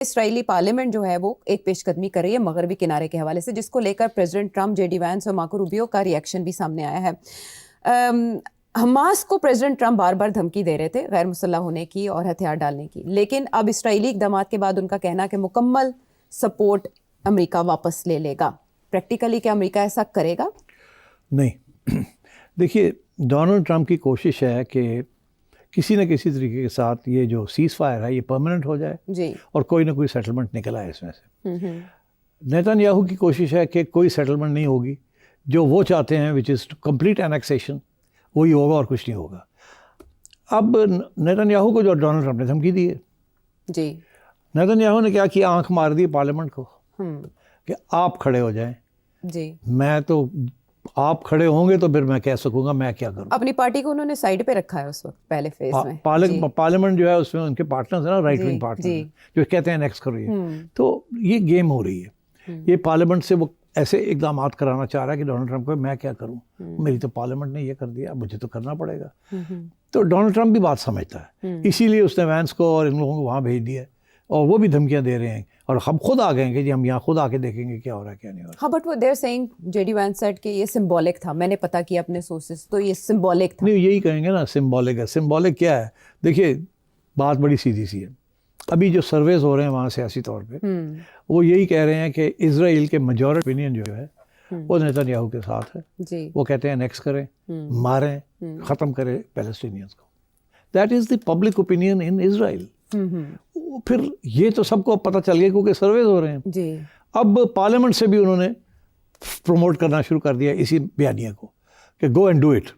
Israeli parliament जो है वो एक पेशकदमी कर रही है मगरबी किनारे के हवाले से, जिसको लेकर प्रेसिडेंट ट्रंप, जेडी वैंस और मार्को रूबियो का रिएक्शन भी सामने आया है। हमास को प्रेसिडेंट ट्रंप बार बार धमकी दे रहे थे गैर मुसल्लह होने की और हथियार डालने की, लेकिन अब इसराइली इक़दामात के बाद उनका कहना कि मुकम्मल सपोर्ट अमेरिका वापस ले लेगा। प्रैक्टिकली क्या अमेरिका ऐसा करेगा? नहीं। देखिए, डोनाल्ड ट्रंप की कोशिश है कि किसी न किसी तरीके के साथ ये जो सीज़ फायर है ये परमानेंट हो जाए जी, और कोई ना कोई सेटलमेंट निकल आए इसमें से। नेतन्याहू की कोशिश है कि कोई सेटलमेंट नहीं होगी, जो वो चाहते हैं विच इज़ कंप्लीट एनेक्सेशन, वही होगा और कुछ नहीं होगा। अब नेतन्याहू को जो डोनाल्ड ट्रंप ने धमकी दी है, जी, नेतन्याहू ने क्या किया, आंख मार दी पार्लियामेंट को कि आप खड़े हो जाएं। जी, मैं तो आप खड़े होंगे तो फिर मैं कह सकूंगा मैं क्या करूं। अपनी पार्टी को उन्होंने साइड पे रखा है उस वक्त पहले फेज में। पार्लियामेंट जो है उसमें उनके पार्टनर्स हैं ना, राइट विंग जी, पार्टनर जो कहते हैं नेक्स्ट करिए। तो ये गेम हो रही है, ये पार्लियामेंट से वो ऐसे इकदाम कराना चाह रहा है कि डोनाल्ड ट्रंप को मैं क्या करूं, मेरी तो पार्लियामेंट ने ये कर दिया, मुझे तो करना पड़ेगा। तो डोनाल्ड ट्रंप भी बात समझता है, इसीलिए उसने वैंस को और इन लोगों को वहाँ भेज दिया और वो भी धमकियां दे रहे हैं और हम खुद आ गए हैं कि जी हम यहाँ खुद आके देखेंगे क्या हो रहा है क्या नहीं हो रहा। हाँ, बट वो they're saying, JD Vance said कि ये सिंबॉलिक था, मैंने पता किया अपने सोर्सेस, तो ये सिंबॉलिक था। नहीं, यही कहेंगे ना, सिंबॉलिक है। सिंबॉलिक क्या है? देखिए, बात बड़ी सीधी सी है। अभी जो सर्वेज हो रहे हैं वहाँ सियासी तौर पे, वो यही कह रहे हैं कि इजराइल के मेजॉरिटी ओपिनियन जो है वो नेतन्याहू के साथ है। जी, वो कहते हैं नेक्स्ट करें, मारें, ख़त्म करें पैलेस्टीनियंस को। That is the public opinion in Israel. फिर ये तो सबको पता चल गया क्योंकि सर्वेज हो रहे हैं। जी, अब पार्लियामेंट से भी उन्होंने प्रमोट करना शुरू कर दिया इसी बयानिया को कि गो एंड डू इट।